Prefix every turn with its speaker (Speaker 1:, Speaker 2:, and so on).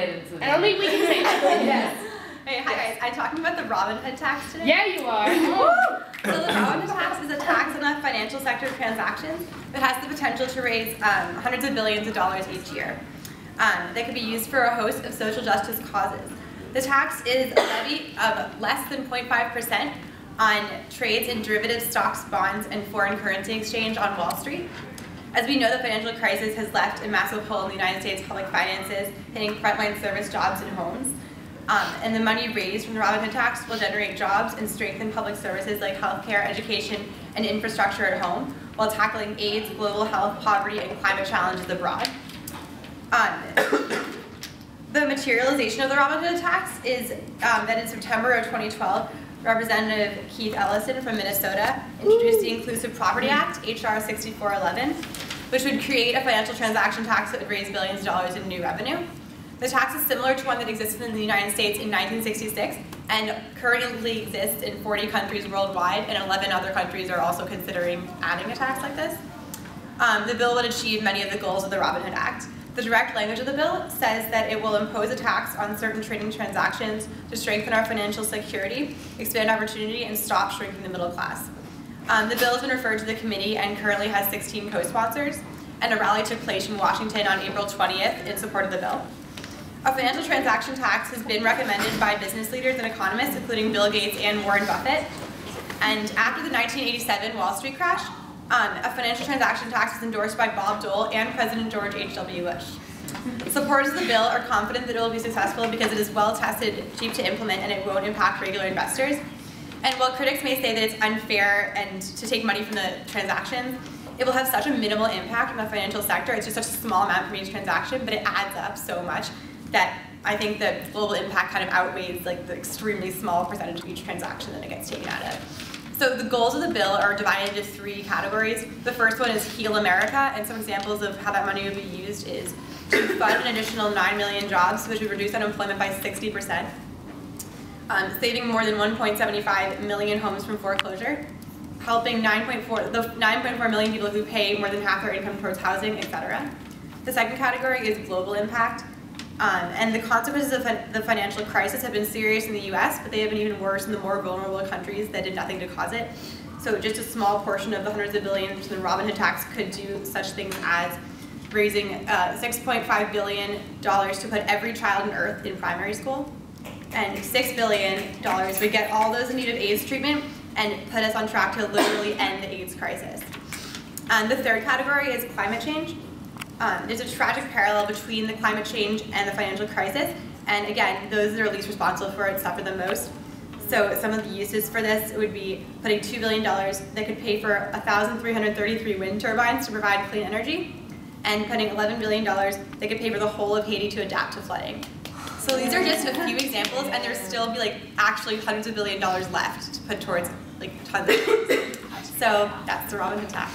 Speaker 1: say that.
Speaker 2: I don't think we can say that. Yes.
Speaker 3: Hey, hi guys, I'm talking about the Robin Hood tax today.
Speaker 2: Yeah, you are.
Speaker 3: So the Robin Hood tax is a tax on the financial sector transactions that has the potential to raise hundreds of billions of dollars each year that could be used for a host of social justice causes. The tax is a levy of less than 0.5% on trades in derivative stocks, bonds, and foreign currency exchange on Wall Street. As we know, the financial crisis has left a massive hole in the United States public finances, hitting frontline service jobs and homes. And the money raised from the Robin Hood tax will generate jobs and strengthen public services like healthcare, education, and infrastructure at home, while tackling AIDS, global health, poverty, and climate challenges abroad. The materialization of the Robin Hood tax is that in September of 2012, Representative Keith Ellison from Minnesota introduced the Inclusive Property Act, HR 6411, which would create a financial transaction tax that would raise billions of dollars in new revenue. The tax is similar to one that existed in the United States in 1966 and currently exists in 40 countries worldwide, and 11 other countries are also considering adding a tax like this. The bill would achieve many of the goals of the Robin Hood Act. The direct language of the bill says that it will impose a tax on certain trading transactions to strengthen our financial security, expand opportunity, and stop shrinking the middle class. The bill has been referred to the committee and currently has 16 co-sponsors, and a rally took place in Washington on April 20th in support of the bill. A financial transaction tax has been recommended by business leaders and economists, including Bill Gates and Warren Buffett. And after the 1987 Wall Street crash, a financial transaction tax was endorsed by Bob Dole and President George H.W. Bush. Supporters of the bill are confident that it will be successful because it is well tested, cheap to implement, and it won't impact regular investors. And while critics may say that it's unfair and to take money from the transactions, it will have such a minimal impact on the financial sector. It's just such a small amount from each transaction, but it adds up so much that I think the global impact kind of outweighs like the extremely small percentage of each transaction that it gets taken out of. So the goals of the bill are divided into 3 categories. The first one is Heal America, and some examples of how that money would be used is to fund an additional 9 million jobs, which would reduce unemployment by 60%, saving more than 1.75 million homes from foreclosure, helping 9.4 million people who pay more than half their income towards housing, etc. The second category is global impact. And the consequences of the financial crisis have been serious in the US, but they have been even worse in the more vulnerable countries that did nothing to cause it. So just a small portion of the hundreds of billions in the Robin Hood tax could do such things as raising $6.5 billion to put every child on earth in primary school, and $6 billion would get all those in need of AIDS treatment and put us on track to literally end the AIDS crisis. And the third category is climate change. There's a tragic parallel between the climate change and the financial crisis, and again, those that are least responsible for it suffer the most. So some of the uses for this would be putting $2 billion that could pay for 1,333 wind turbines to provide clean energy, and putting $11 billion that could pay for the whole of Haiti to adapt to flooding. So these are just a few examples, and there'll still be like actually hundreds of billion dollars left to put towards like tons of things. So that's the Robin Hood tax.